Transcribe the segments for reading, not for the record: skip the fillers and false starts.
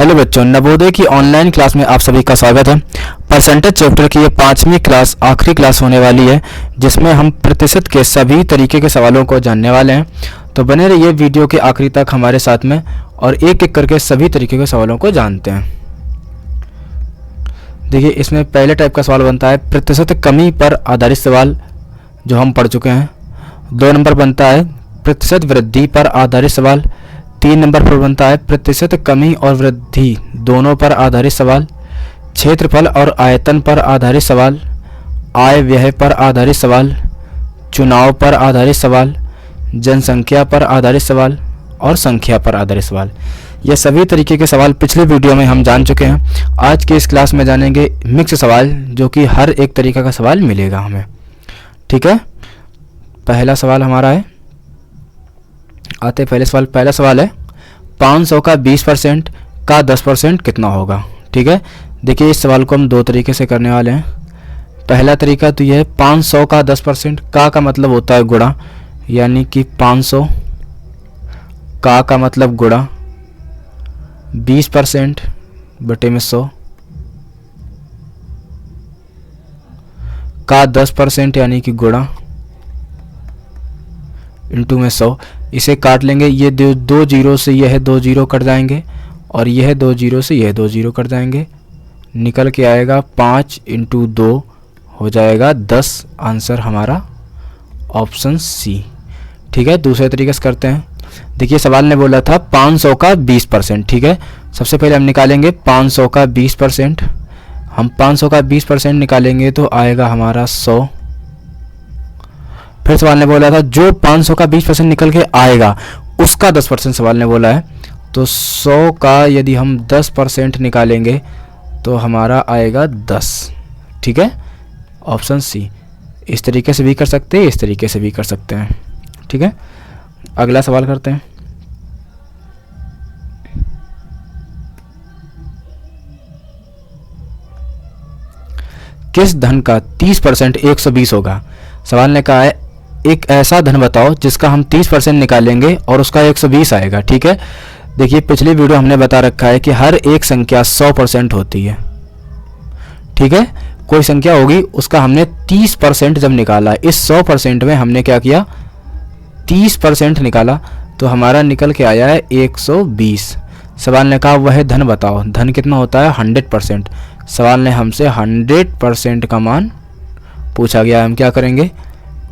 Hello बच्चों, नवोदय की online class में आप सभी का स्वागत है। परसेंटेज चैप्टर की ये 5वीं क्लास आखिरी क्लास होने वाली है, जिसमें हम प्रतिशत के सभी तरीके के सवालों को जानने वाले हैं। तो बने रहिए वीडियो के आखिरी तक हमारे साथ में और एक एक करके सभी तरीके के सवालों को जानते हैं। देखिए, इसमें पहले टाइप का सवाल बनता है प्रतिशत कमी पर आधारित सवाल, जो हम पढ़ चुके हैं। 2 नंबर बनता है प्रतिशत वृद्धि पर आधारित सवाल। 3 नंबर पर बनता है प्रतिशत कमी और वृद्धि दोनों पर आधारित सवाल। क्षेत्रफल और आयतन पर आधारित सवाल। आय व्यय पर आधारित सवाल। चुनाव पर आधारित सवाल। जनसंख्या पर आधारित सवाल और संख्या पर आधारित सवाल। ये सभी तरीके के सवाल पिछले वीडियो में हम जान चुके हैं। आज के इस क्लास में जानेंगे मिक्स सवाल, जो कि हर एक तरीके का सवाल मिलेगा हमें। ठीक है, पहला सवाल हमारा है, आते पहले सवाल। पहला सवाल है 500 का 20% का 10% कितना होगा। ठीक है, देखिए इस सवाल को हम 2 तरीके से करने वाले हैं। पहला तरीका तो यह है 500 का 10%। का मतलब होता है गुणा, यानी कि 500 का मतलब गुणा 20% बटे में 100 का 10% यानी कि गुणा इंटू में 100। इसे काट लेंगे, ये 2 जीरो से यह 2 जीरो कट जाएंगे और यह 2 जीरो से यह 2 जीरो कट जाएंगे। निकल के आएगा 5 इंटू 2 हो जाएगा 10। आंसर हमारा ऑप्शन सी। ठीक है, दूसरे तरीके से करते हैं। देखिए सवाल ने बोला था 500 का 20%। ठीक है, सबसे पहले हम निकालेंगे 500 का 20%। हम 500 का 20% निकालेंगे तो आएगा हमारा 100। फिर सवाल ने बोला था जो 500 का 20% निकल के आएगा उसका 10% सवाल ने बोला है। तो 100 का यदि हम 10% निकालेंगे तो हमारा आएगा 10। ठीक है, ऑप्शन सी। इस तरीके से भी कर सकते हैं, इस तरीके से भी कर सकते हैं। ठीक है, अगला सवाल करते हैं। किस धन का 30% 120 होगा। सवाल ने कहा है एक ऐसा धन बताओ जिसका हम 30% निकालेंगे और उसका 120 आएगा। ठीक है, देखिए पिछली वीडियो हमने बता रखा है कि हर एक संख्या 100% होती है। ठीक है, कोई संख्या होगी उसका हमने 30% जब निकाला, इस 100% में हमने क्या किया 30% निकाला, तो हमारा निकल के आया है 120। सवाल ने कहा वह धन बताओ, धन कितना होता है 100%। सवाल ने हमसे 100% का मान पूछा गया। हम क्या करेंगे,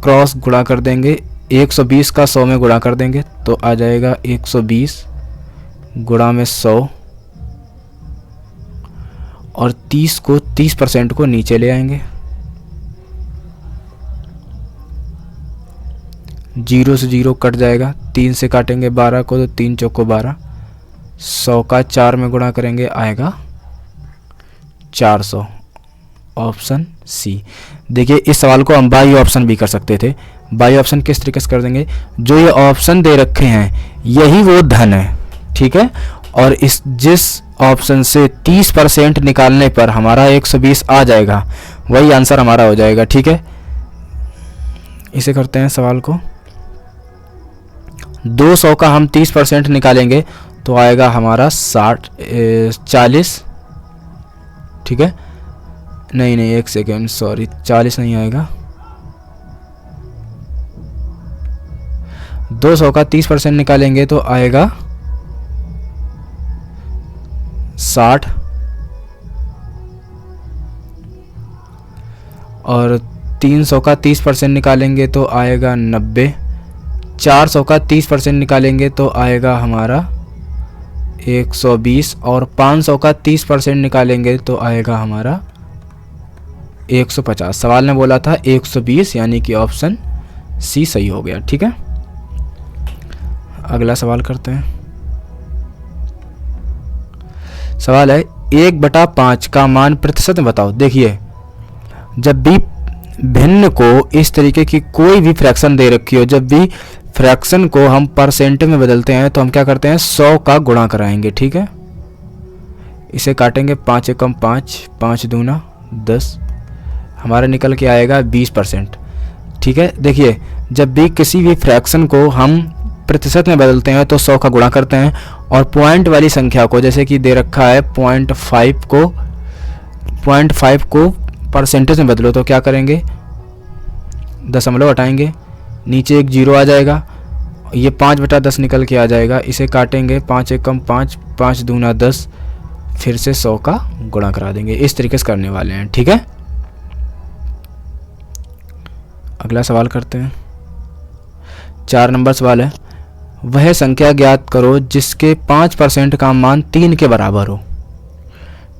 क्रॉस गुणा कर देंगे। 120 का 100 में गुणा कर देंगे तो आ जाएगा 120 गुणा में 100 और 30% को नीचे ले आएंगे। 0 से 0 कट जाएगा, 3 से काटेंगे 12 को तो 3 चौको 12। 100 का 4 में गुणा करेंगे आएगा 400। Option C. देखिए इस सवाल को हम बाई ऑप्शन भी कर सकते थे। बाई ऑप्शन किस तरीके से कर देंगे, जो ये ऑप्शन दे रखे हैं यही वो धन है। ठीक है, और इस जिस ऑप्शन से 30% निकालने पर हमारा 120 आ जाएगा वही आंसर हमारा हो जाएगा। ठीक है, इसे करते हैं सवाल को। 200 का हम 30% निकालेंगे तो आएगा हमारा 40। ठीक है, नहीं एक सेकेंड, सॉरी 40 नहीं आएगा। 200 का 30% निकालेंगे तो आएगा 60 और 300 का 30% निकालेंगे तो आएगा 90। 400 का 30% निकालेंगे तो आएगा हमारा 120 और 500 का 30% निकालेंगे तो आएगा हमारा 150। सवाल ने बोला था 120, यानी कि ऑप्शन सी सही हो गया। ठीक है, अगला सवाल करते हैं। सवाल है 1/5 का मान प्रतिशत में बताओ। देखिए जब भी भिन्न को इस तरीके की कोई भी फ्रैक्शन दे रखी हो, जब भी फ्रैक्शन को हम परसेंट में बदलते हैं तो हम क्या करते हैं 100 का गुणा कराएंगे। ठीक है, इसे काटेंगे 5 एकम 5, 5 दूना 10, हमारा निकल के आएगा 20%। ठीक है, देखिए जब भी किसी भी फ्रैक्शन को हम प्रतिशत में बदलते हैं तो 100 का गुणा करते हैं, और पॉइंट वाली संख्या को, जैसे कि दे रखा है 0.5 को परसेंटेज में बदलो तो क्या करेंगे, दशमलव हटाएंगे, नीचे एक जीरो आ जाएगा, ये 5/10 निकल के आ जाएगा, इसे काटेंगे, 5 एकम 5, 5 दूना 10, फिर से 100 का गुणा करा देंगे। इस तरीके से करने वाले हैं, ठीक है। अगला सवाल करते हैं। 4 नंबर सवाल है, वह संख्या ज्ञात करो जिसके 5% का मान 3 के बराबर हो।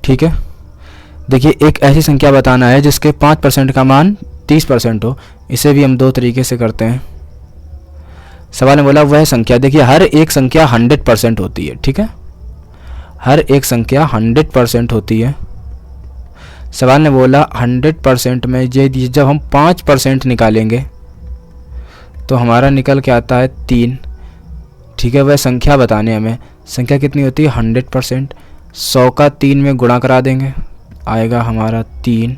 ठीक है, देखिए एक ऐसी संख्या बताना है जिसके 5% का मान 30% हो। इसे भी हम 2 तरीके से करते हैं। सवाल ने बोला वह संख्या, देखिए हर एक संख्या 100% होती है, ठीक है, हर एक संख्या 100% होती है। सवाल ने बोला 100% में ये जब हम 5% निकालेंगे तो हमारा निकल के आता है 3, ठीक है। वह संख्या बताने हमें, संख्या कितनी होती है 100%, 100 का 3 में गुणा करा देंगे, आएगा हमारा 3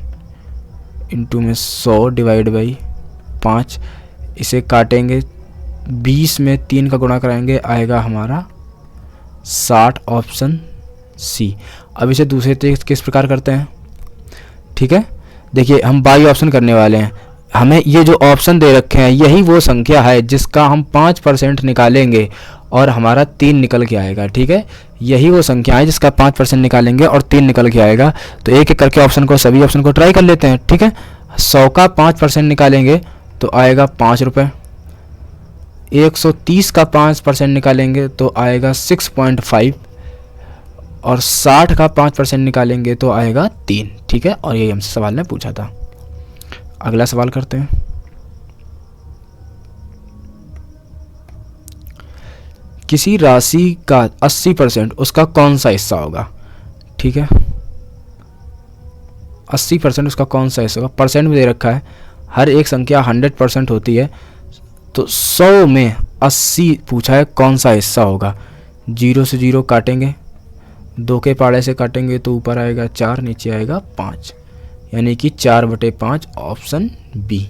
इंटू में 100 डिवाइड बाई 5, इसे काटेंगे, 20 में 3 का गुणा कराएंगे, आएगा हमारा 60, ऑप्शन सी। अब इसे दूसरे तरीके किस प्रकार करते हैं, ठीक है, देखिए हम बाई ऑप्शन करने वाले हैं। हमें ये जो ऑप्शन दे रखे हैं यही वो संख्या है जिसका हम 5% निकालेंगे और हमारा 3 निकल के आएगा, ठीक है। यही वो संख्या है जिसका 5% निकालेंगे और 3 निकल के आएगा। तो एक एक करके ऑप्शन को, सभी ऑप्शन को ट्राई कर लेते हैं, ठीक है। 100 का 5% निकालेंगे तो आएगा 5 रुपये, 130 का 5% निकालेंगे तो आएगा 6.5, और 60 का 5% निकालेंगे तो आएगा 3, ठीक है। और यही हमसे सवाल ने पूछा था। अगला सवाल करते हैं। किसी राशि का 80% उसका कौन सा हिस्सा होगा, ठीक है, 80% उसका कौन सा हिस्सा होगा, परसेंट में दे रखा है। हर एक संख्या 100% होती है, तो 100 में 80 पूछा है कौन सा हिस्सा होगा। 0 से 0 काटेंगे, 2 के पाड़े से काटेंगे तो ऊपर आएगा 4, नीचे आएगा 5, यानी कि 4/5, ऑप्शन बी।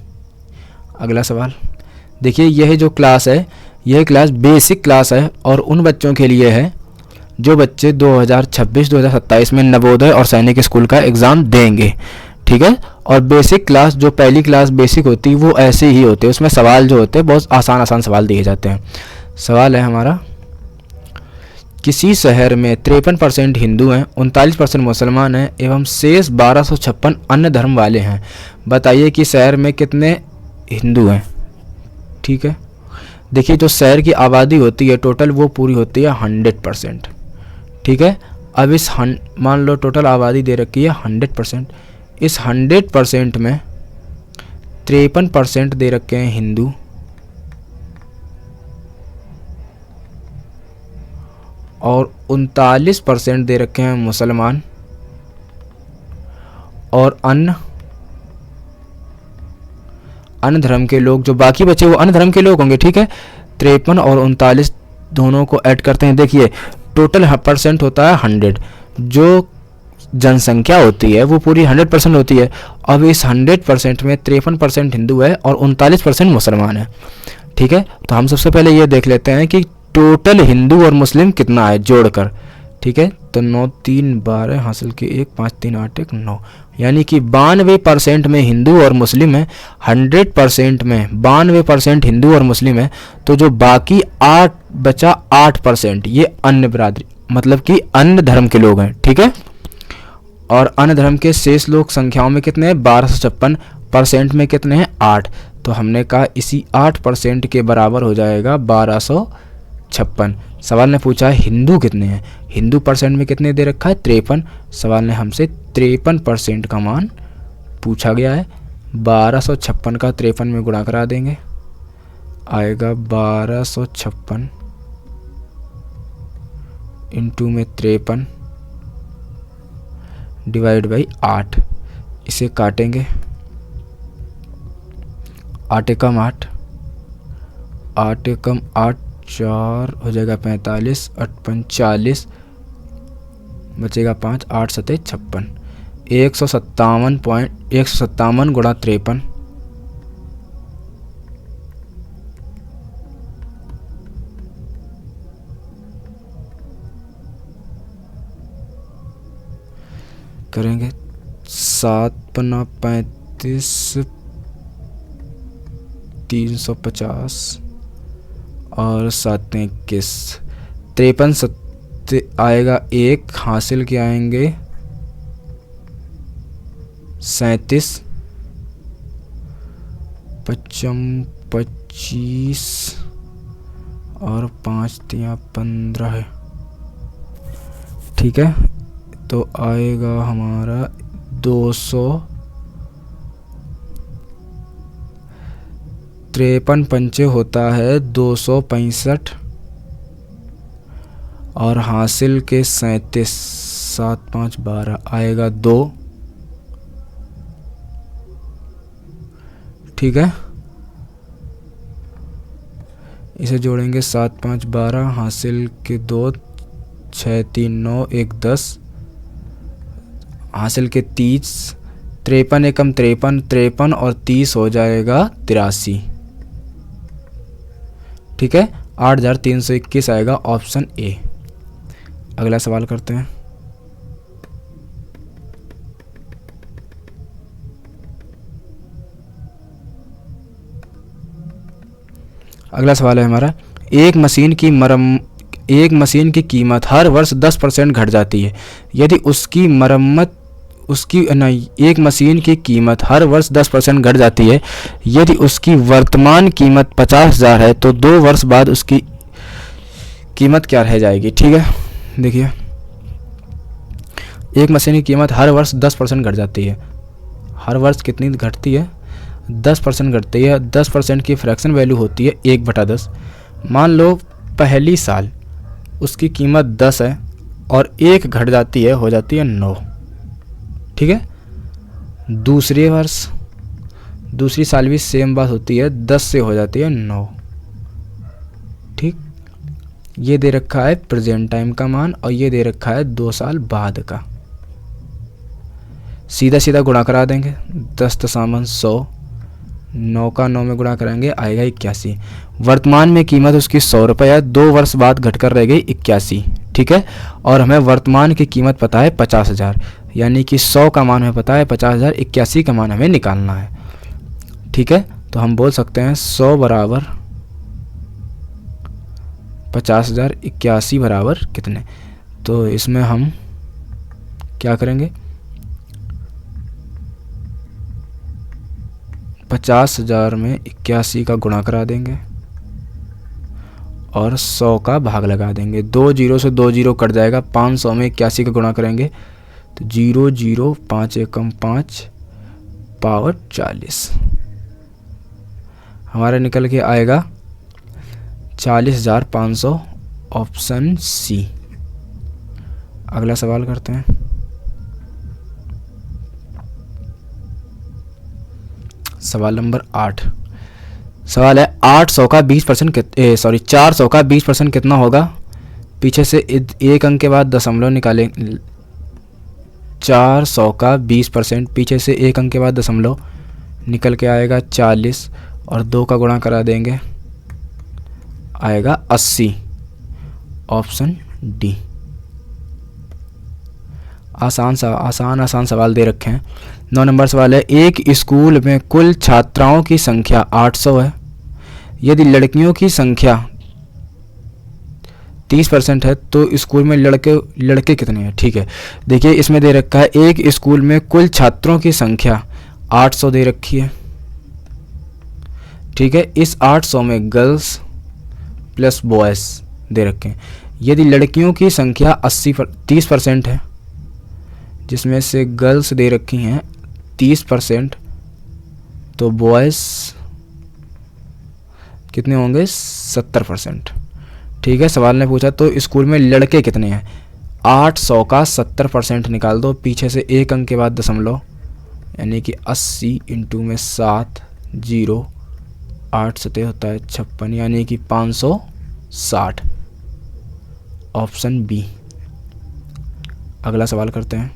अगला सवाल देखिए, यह जो क्लास है यह क्लास बेसिक क्लास है और उन बच्चों के लिए है जो बच्चे 2026-2027 में नवोदय और सैनिक स्कूल का एग्ज़ाम देंगे, ठीक है। और बेसिक क्लास, जो पहली क्लास बेसिक होती है वो ऐसे ही होते हैं, उसमें सवाल जो होते हैं बहुत आसान आसान सवाल दिए जाते हैं। सवाल है हमारा, किसी शहर में 53% हिंदू हैं, 39% मुसलमान हैं एवं शेष 1256 अन्य धर्म वाले हैं। बताइए कि शहर में कितने हिंदू हैं, ठीक है। देखिए जो शहर की आबादी होती है टोटल वो पूरी होती है 100%, ठीक है। अब इस मान लो टोटल आबादी दे रखी है 100%, इस 100% में 53% दे रखे हैं हिंदू और 39% दे रखे हैं मुसलमान, और अन्य धर्म के लोग, जो बाकी बचे वो अन्य धर्म के लोग होंगे, ठीक है। 53 और 39 दोनों को ऐड करते हैं। देखिए टोटल परसेंट होता है 100, जो जनसंख्या होती है वो पूरी 100% होती है। अब इस 100% में 53% हिंदू है और 39% मुसलमान है, ठीक है। तो हम सबसे पहले ये देख लेते हैं कि टोटल हिंदू और मुस्लिम कितना है जोड़कर, ठीक है। तो 9 3 12 हासिल के 1 5 3 8 1 9, यानी कि 92% में हिंदू और मुस्लिम है। 100% में 92% हिंदू और मुस्लिम है, तो जो बाकी 8 बचा 8% ये अन्य बिरादरी, मतलब कि अन्य धर्म के लोग हैं, ठीक है। और अन्य धर्म के शेष लोग संख्याओं में कितने हैं 1256, परसेंट में कितने हैं 8, तो हमने कहा इसी 8% के बराबर हो जाएगा 1256। सवाल ने पूछा है हिंदू कितने हैं, हिंदू परसेंट में कितने दे रखा है 53। सवाल ने हमसे 53% का मान पूछा गया है। 1256 का 53 में गुणा करा देंगे, आएगा 1256 इंटू में 53 डिवाइड बाई 8, इसे काटेंगे, 8 एकम 8, 8 एकम 8 4 हो जाएगा 45, 8 5 40, बचेगा 5, 8 7 56, 157 गुणा 53 करेंगे 7 पन्ना 35 350 और 7 21 53 सत्ते आएगा 1 हासिल के आएंगे 37 25 और 5 3 15 है। ठीक है, तो आएगा हमारा 253 पंचे होता है 265 और हासिल के 37 7 5 12 आएगा 2। ठीक है, इसे जोड़ेंगे 7 5 12 हासिल के 2 6 3 9 1 10 हासिल के 30 53 एकम 53 और 30 हो जाएगा 83। ठीक है, 8321 आएगा ऑप्शन ए। अगला सवाल करते हैं। अगला सवाल है हमारा, एक मशीन की कीमत हर वर्ष 10% घट जाती है यदि एक मशीन की कीमत हर वर्ष 10% घट जाती है यदि उसकी वर्तमान कीमत 50,000 है तो 2 वर्ष बाद उसकी कीमत क्या रह जाएगी। ठीक है, देखिए एक मशीन की कीमत हर वर्ष 10% घट जाती है। हर वर्ष कितनी घटती है? 10% घटती है। 10% की फ्रैक्शन वैल्यू होती है 1/10। मान लो पहली साल उसकी कीमत 10 है और 1 घट जाती है, हो जाती है 9। ठीक है, दूसरे वर्ष दूसरी साल भी सेम बात होती है, 10 से हो जाती है 9। ठीक, ये दे रखा है प्रेजेंट टाइम का मान और ये दे रखा है 2 साल बाद का। सीधा सीधा गुणा करा देंगे। 10 दशामलव 100, 9 का 9 में गुणा करेंगे आएगा 81। वर्तमान में कीमत उसकी 100 रुपये है, 2 वर्ष बाद घटकर रह गई 81। ठीक है, और हमें वर्तमान की कीमत पता है 50,000, यानी कि 100 का मान हमें पता है 50,000, 81 का मान हमें निकालना है। ठीक है, तो हम बोल सकते हैं 100 बराबर 50,000, 81 बराबर कितने। तो इसमें हम क्या करेंगे, 50,000 में 81 का गुणा करा देंगे और 100 का भाग लगा देंगे। 2 जीरो से 2 जीरो कट जाएगा। 500 में 81 का गुणा करेंगे तो 0 0 5 एकम 5 पावर 40 हमारा निकल के आएगा 40,500 ऑप्शन सी। अगला सवाल करते हैं। सवाल नंबर 8। सवाल है 800 का 20% 400 का 20% कितना होगा। पीछे से एक अंक के बाद दशमलव निकालें। 400 का 20% पीछे से एक अंक के बाद दशमलव निकल के आएगा 40 और 2 का गुणा करा देंगे आएगा 80 ऑप्शन डी। आसान सवाल दे रखे हैं। 9 नंबर सवाल है, एक स्कूल में कुल छात्राओं की संख्या 800 है। यदि लड़कियों की संख्या 30% है तो स्कूल में लड़के कितने हैं। ठीक है, देखिए इसमें दे रखा है एक स्कूल में कुल छात्रों की संख्या 800 दे रखी है। ठीक है, इस 800 में गर्ल्स प्लस बॉयज़ दे रखे हैं। यदि लड़कियों की संख्या 30% है, जिसमें से गर्ल्स दे रखी हैं 30%, तो बॉयज़ कितने होंगे 70%। ठीक है, सवाल ने पूछा तो स्कूल में लड़के कितने हैं। 800 का 70% निकाल दो, पीछे से एक अंक के बाद दशमलव, यानी कि 80 इंटू में 7 0 8 सतह होता है 56, यानी कि 560 ऑप्शन बी। अगला सवाल करते हैं।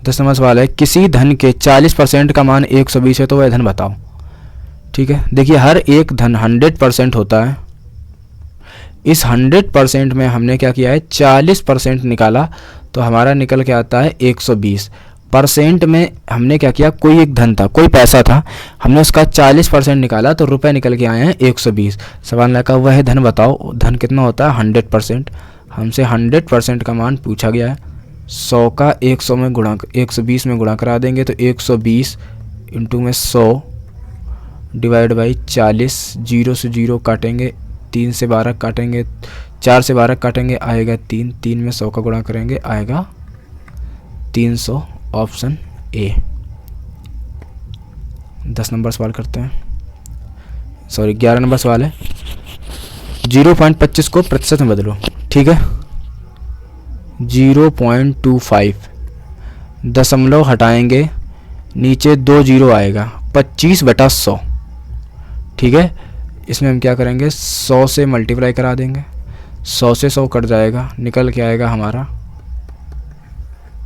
10 नंबर सवाल है, किसी धन के 40% का मान 120 है तो वह धन बताओ। ठीक है, देखिए हर एक धन 100% होता है। इस 100% में हमने क्या किया है 40% निकाला, तो हमारा निकल के आता है 120%। में हमने क्या किया, कोई एक धन था, कोई पैसा था, हमने उसका 40% निकाला तो रुपए निकल के आए हैं 120। सवाल ने कहा वह धन बताओ, धन कितना होता है 100%। हमसे 100% का मान पूछा गया है। 100 का 100 में गुणा 120 में गुणा करा देंगे तो 120 इंटू में 100 डिवाइड बाई 40, 0 से 0 काटेंगे, 3 से 12 काटेंगे, 4 से 12 काटेंगे, आएगा 3, 3 में 100 का गुणा करेंगे आएगा 300, ऑप्शन ए। 10 नंबर सवाल करते हैं, सॉरी 11 नंबर सवाल है। 0.25 को प्रतिशत में बदलो, ठीक है। 0.25 दशमलव हटाएंगे, नीचे 2 जीरो आएगा, 25/100, ठीक है। इसमें हम क्या करेंगे 100 से मल्टीप्लाई करा देंगे, 100 से 100 कट जाएगा, निकल के आएगा हमारा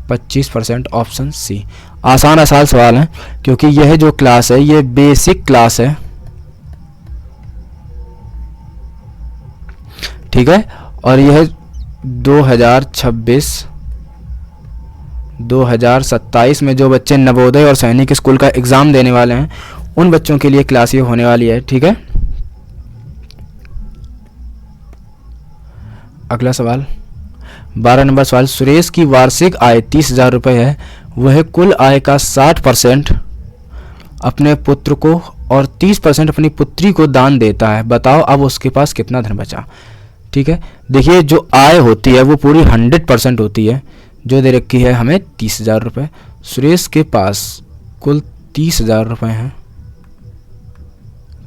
25%, ऑप्शन सी। आसान सवाल है क्योंकि यह जो क्लास है ये बेसिक क्लास है, ठीक है। और यह 2026-2027 में जो बच्चे नवोदय और सैनिक स्कूल का एग्ज़ाम देने वाले हैं उन बच्चों के लिए क्लास ये होने वाली है, ठीक है। अगला सवाल 12 नंबर सवाल। सुरेश की वार्षिक आय 30,000 रुपये है, वह कुल आय का 60% अपने पुत्र को और 30% अपनी पुत्री को दान देता है, बताओ अब उसके पास कितना धन बचा, ठीक है। देखिए जो आय होती है वो पूरी 100% होती है, जो दे रखी है हमें 30,000 रुपये। सुरेश के पास कुल 30,000 रुपये हैं,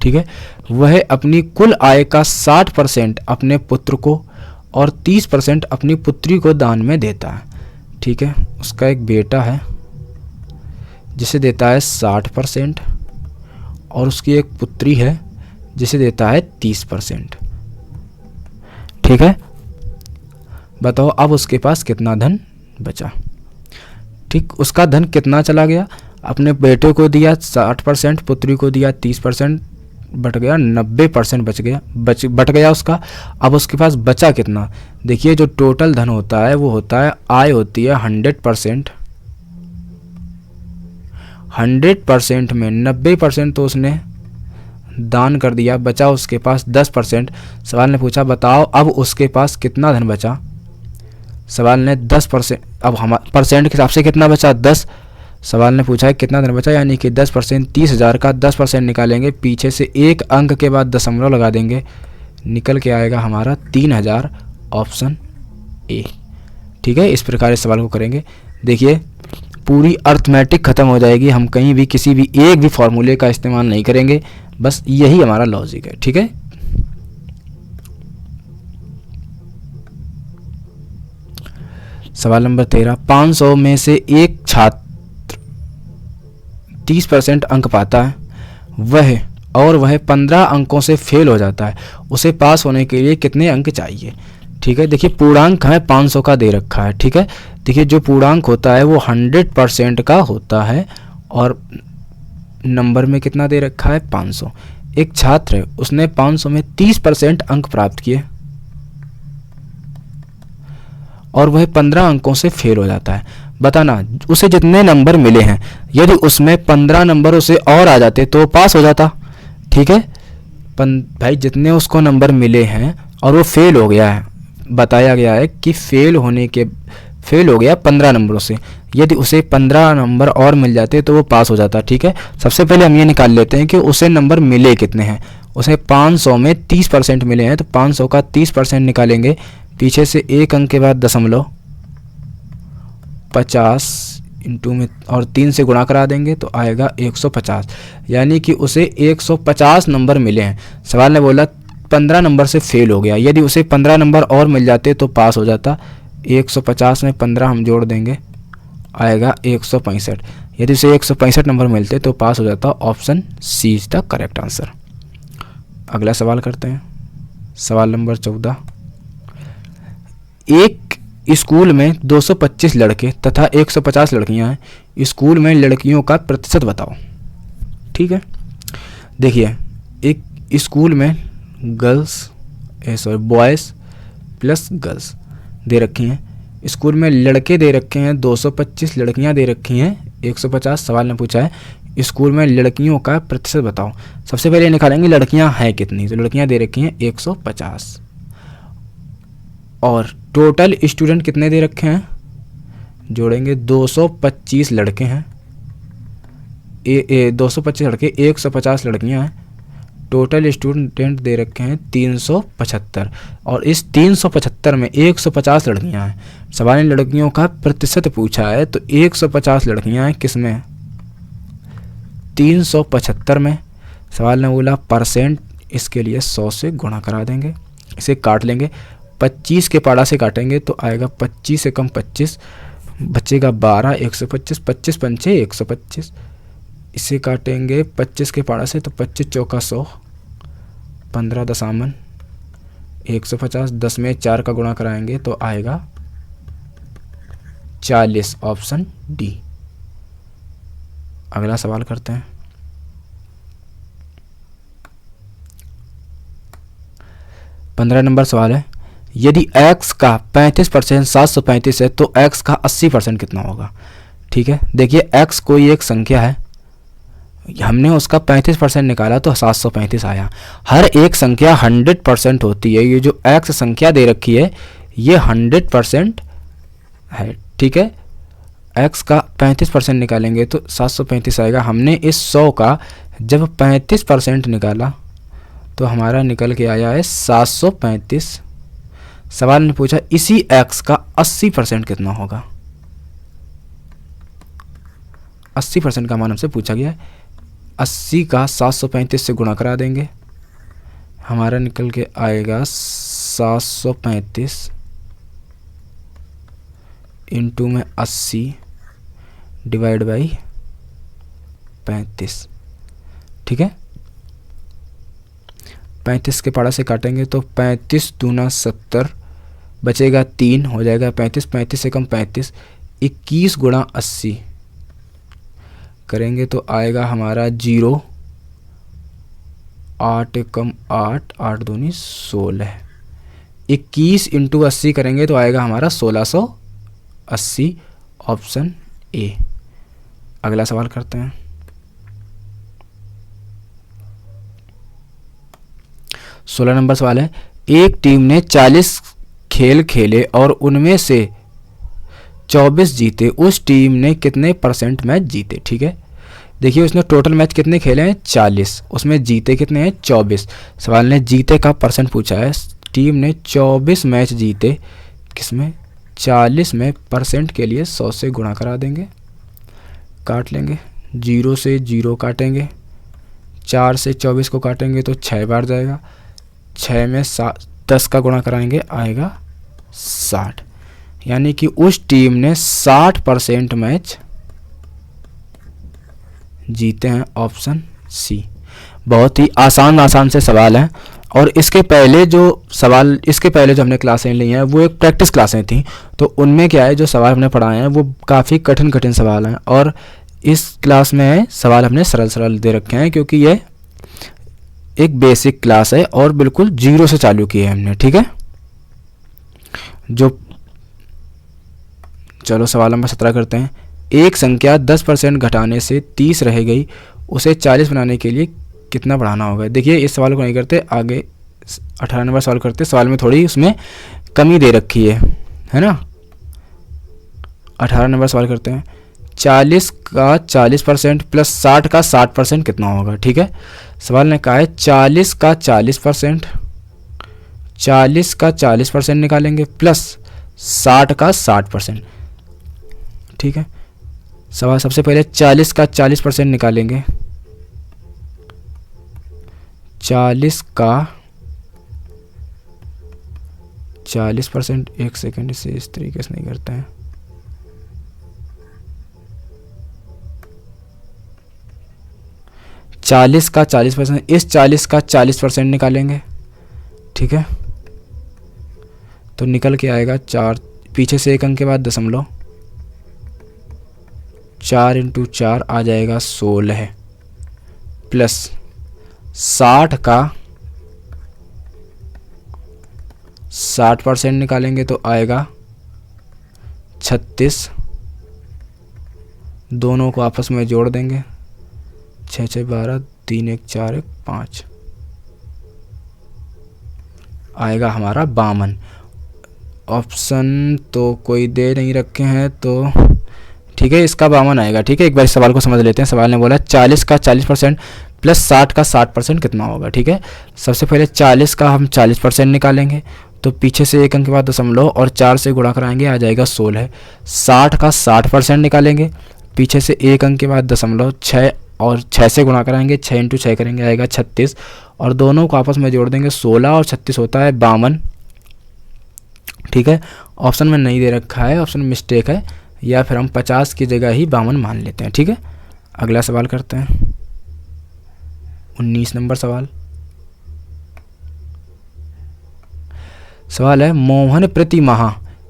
ठीक है। वह अपनी कुल आय का 60% अपने पुत्र को और 30% अपनी पुत्री को दान में देता है, ठीक है। उसका एक बेटा है जिसे देता है 60% और उसकी एक पुत्री है जिसे देता है 30%, ठीक है। बताओ अब उसके पास कितना धन बचा, ठीक। उसका धन कितना चला गया, अपने बेटे को दिया 60%, पुत्री को दिया 30%, बट गया 90% बट गया उसका। अब उसके पास बचा कितना, देखिए जो टोटल धन होता है वो होता है, आय होती है 100%, 100% में 90% तो उसने दान कर दिया, बचा उसके पास 10%। सवाल ने पूछा बताओ अब उसके पास कितना धन बचा, सवाल ने 10%, अब हम परसेंट के हिसाब से कितना बचा 10, सवाल ने पूछा है कितना धन बचा, यानी कि 10%, 30,000 का 10% निकालेंगे, पीछे से एक अंक के बाद दशमलव लगा देंगे, निकल के आएगा हमारा 3,000, ऑप्शन ए, ठीक है। इस प्रकार इस सवाल को करेंगे। देखिए पूरी अर्थमेटिक ख़त्म हो जाएगी, हम कहीं भी किसी भी एक भी फॉर्मूले का इस्तेमाल नहीं करेंगे, बस यही हमारा लॉजिक है, ठीक है। सवाल नंबर 13। 500 में से एक छात्र 30% अंक पाता है, वह 15 अंकों से फेल हो जाता है, उसे पास होने के लिए कितने अंक चाहिए, ठीक है। देखिए पूर्णांक हमें 500 का दे रखा है, ठीक है। देखिए जो पूर्णांक होता है वो 100% का होता है और नंबर में कितना दे रखा है 500। एक छात्र है, उसने 500 में 30% अंक प्राप्त किए और वह 15 अंकों से फेल हो जाता है। बताना उसे जितने नंबर मिले हैं, यदि उसमें 15 नंबर उसे और आ जाते तो पास हो जाता, ठीक है। भाई जितने उसको नंबर मिले हैं और वो फेल हो गया है, बताया गया है कि फेल हो गया 15 नंबरों से, यदि उसे 15 नंबर और मिल जाते तो वो पास हो जाता, ठीक है। सबसे पहले हम ये निकाल लेते हैं कि उसे नंबर मिले कितने हैं। उसे 500 में 30% मिले हैं तो 500 का 30% निकालेंगे, पीछे से एक अंक के बाद दशमलव 50 इंटू में और 3 से गुणा करा देंगे तो आएगा 150, यानी कि उसे 150 नंबर मिले हैं। सवाल ने बोला 15 नंबर से फेल हो गया, यदि उसे 15 नंबर और मिल जाते तो पास हो जाता। 150 में 15 हम जोड़ देंगे, आएगा 165, यदि उसे 165 नंबर मिलते तो पास हो जाता। Option C is the correct answer. अगला सवाल करते हैं, सवाल नंबर 14। एक स्कूल में 225 लड़के तथा 150 लड़कियां हैं, स्कूल में लड़कियों का प्रतिशत बताओ, ठीक है। देखिए एक स्कूल में girls boys plus girls they रखी हैं। स्कूल में लड़के दे रखे हैं 225, लड़कियां दे रखी हैं 150। सवाल ने पूछा है स्कूल में लड़कियों का प्रतिशत बताओ। सबसे पहले निकालेंगे लड़कियां हैं कितनी, तो लड़कियां दे रखी हैं 150 और टोटल स्टूडेंट कितने दे रखे हैं, जोड़ेंगे 225 लड़के हैं 225 लड़के 150 लड़कियां हैं, टोटल स्टूडेंट दे रखे हैं 375 और इस 375 में 150 लड़कियां हैं। सवाल ने लड़कियों का प्रतिशत पूछा है तो 150 लड़कियां हैं किस में, 375 में। सवाल ने बोला परसेंट, इसके लिए 100 से गुणा करा देंगे, इसे काट लेंगे, 25 के पाड़ा से काटेंगे तो आएगा 25 से कम 25, बचेगा 12, 125, 25 पंचे 125, इसे काटेंगे 25 के पाड़ा से तो 25 चौका 100, 15 दशामन 150, 10 में 4 का गुणा कराएंगे तो आएगा 40, ऑप्शन डी। अगला सवाल करते हैं। पंद्रह नंबर सवाल है, यदि x का 35% 735 है तो x का 80% कितना होगा। ठीक है, देखिए x कोई एक संख्या है, हमने उसका 35% निकाला तो 735 आया। हर एक संख्या 100% होती है, ये जो x संख्या दे रखी है ये 100% है। ठीक है, x का 35% निकालेंगे तो 735 आएगा। हमने इस 100 का जब 35% निकाला तो हमारा निकल के आया है 735। सवाल ने पूछा इसी x का 80% कितना होगा। 80% का मान हमसे पूछा गया है, 80 का 735 से गुणा करा देंगे, हमारा निकल के आएगा 735 इंटू में 80 डिवाइड बाई 35। ठीक है, 35 के पाड़ा से काटेंगे तो 35 दूना 70, बचेगा 3, हो जाएगा 35, 35 से कम 35, 21 गुणा 80 करेंगे तो आएगा हमारा 0, 8 कम 8, 8 दूनी 16, 21 इंटू 80 करेंगे तो आएगा हमारा 1680, ऑप्शन ए। अगला सवाल करते हैं। 16 नंबर सवाल है, एक टीम ने 40 खेल खेले और उनमें से 24 जीते, उस टीम ने कितने % मैच जीते। ठीक है, देखिए उसने टोटल मैच कितने खेले हैं 40, उसमें जीते कितने हैं 24। सवाल ने जीते का % पूछा है, टीम ने 24 मैच जीते, किसमें 40 में, % के लिए 100 से गुणा करा देंगे, काट लेंगे, 0 से 0 काटेंगे, 4 से 24 को काटेंगे तो 6 बार जाएगा, 6 में 10 का गुणा कराएंगे आएगा 60, यानी कि उस टीम ने 60% मैच जीते हैं, ऑप्शन सी। बहुत ही आसान से सवाल हैं और इसके पहले जो हमने क्लासें ली हैं वो एक प्रैक्टिस क्लासें थी, तो उनमें क्या है जो सवाल हमने पढ़ाए हैं वो काफ़ी कठिन सवाल हैं और इस क्लास में सवाल हमने सरल दे रखे हैं क्योंकि ये एक बेसिक क्लास है और बिल्कुल 0 से चालू की है हमने। ठीक है, चलो सवाल नंबर 17 करते हैं। एक संख्या 10% घटाने से 30 रह गई, उसे 40 बनाने के लिए कितना बढ़ाना होगा। देखिए इस सवाल को नहीं करते, आगे 18 नंबर सवाल करते। सवाल में थोड़ी उसमें कमी दे रखी है ना। 18 नंबर सवाल करते हैं, 40 का 40% प्लस 60 का 60% कितना होगा। ठीक है, सवाल ने कहा है 40 का 40% निकालेंगे प्लस 60 का 60%। ठीक है, सवाल सबसे पहले 40 का 40% निकालेंगे, 40 का 40%, एक सेकंड से इस तरीके से नहीं करते हैं, 40 का 40%, इस 40 का 40% निकालेंगे। ठीक है, तो निकल के आएगा 4, पीछे से एक अंक के बाद दशमलव, 4 इंटू 4 आ जाएगा 16 प्लस 60 का 60% निकालेंगे तो आएगा 36। दोनों को आपस में जोड़ देंगे, 6 6 12, 3 1 4 1 5, आएगा हमारा 52। ऑप्शन तो कोई दे नहीं रखे हैं तो ठीक है, इसका 52 आएगा। ठीक है, एक बार इस सवाल को समझ लेते हैं। सवाल ने बोला 40 का 40% प्लस 60 का 60% कितना होगा। ठीक है, सबसे पहले 40 का हम 40% निकालेंगे तो पीछे से 1 अंक के बाद दशमलव और 4 से गुणा कराएंगे, आ जाएगा 16। 60 का 60% निकालेंगे, पीछे से 1 अंक के बाद दशमलव, 6 और 6 से गुणा कराएंगे, 6 इंटू 6 करेंगे, आएगा 36। और दोनों को आपस में जोड़ देंगे, 16 और 36 होता है 52। ठीक है, ऑप्शन में नहीं दे रखा है, ऑप्शन मिस्टेक है, या फिर हम 50 की जगह ही 52 मान लेते हैं। ठीक है, अगला सवाल करते हैं। 19 नंबर सवाल है, मोहन प्रति माह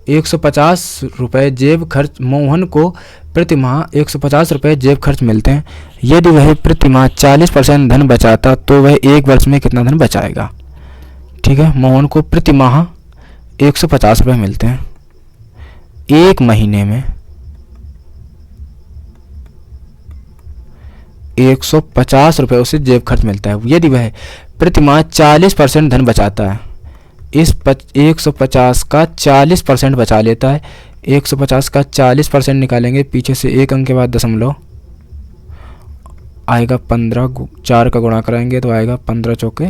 150 रुपये जेब खर्च, मोहन को प्रति माह 150 रुपये जेब खर्च मिलते हैं। यदि वह प्रति माह 40% धन बचाता तो वह एक वर्ष में कितना धन बचाएगा। ठीक है, मोहन को प्रति माह 150 रुपये मिलते हैं, एक महीने में 150 रुपये उसे जेब खर्च मिलता है। यदि वह प्रति माह 40% धन बचाता है, इस 150 का 40% बचा लेता है, 150 का 40% निकालेंगे, पीछे से 1 अंक के बाद दशमलव, आएगा 15, 4 का गुणा कराएंगे तो आएगा 15 चौके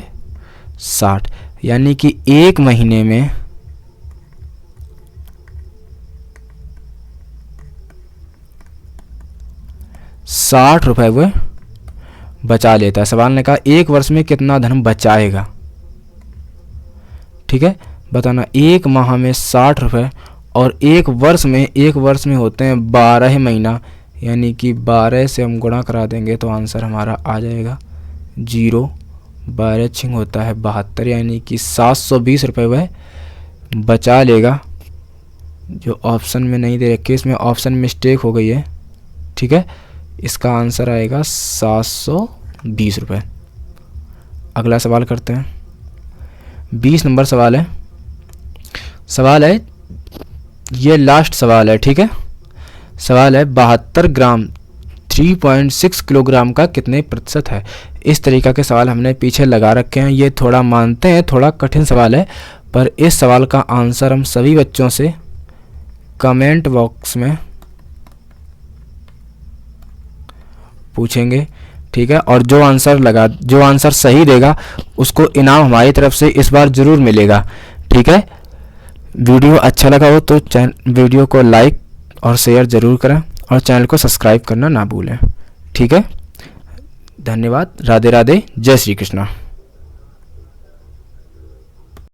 60, यानी कि एक महीने में 60 रुपये वह बचा लेता है। सवाल ने कहा एक वर्ष में कितना धन बचाएगा। ठीक है, बताना एक माह में 60 रुपये और एक वर्ष में होते हैं 12 महीना, यानी कि 12 से हम गुणा करा देंगे तो आंसर हमारा आ जाएगा 0। 12 छिंग होता है 72, यानी कि 720 रुपये वह बचा लेगा। जो ऑप्शन में नहीं दे रखे, इसमें ऑप्शन मिस्टेक हो गई है। ठीक है, इसका आंसर आएगा 720 रुपये। अगला सवाल करते हैं। 20 नंबर सवाल है, ये लास्ट सवाल है। ठीक है, सवाल है 72 ग्राम 3.6 किलोग्राम का कितने प्रतिशत है। इस तरीक़ा के सवाल हमने पीछे लगा रखे हैं। ये थोड़ा मानते हैं थोड़ा कठिन सवाल है, पर इस सवाल का आंसर हम सभी बच्चों से कमेंट बॉक्स में पूछेंगे। ठीक है, और जो आंसर सही देगा उसको इनाम हमारी तरफ से इस बार ज़रूर मिलेगा। ठीक है, वीडियो अच्छा लगा हो तो वीडियो को लाइक और शेयर ज़रूर करें और चैनल को सब्सक्राइब करना ना भूलें। ठीक है, धन्यवाद। राधे राधे, जय श्री कृष्णा।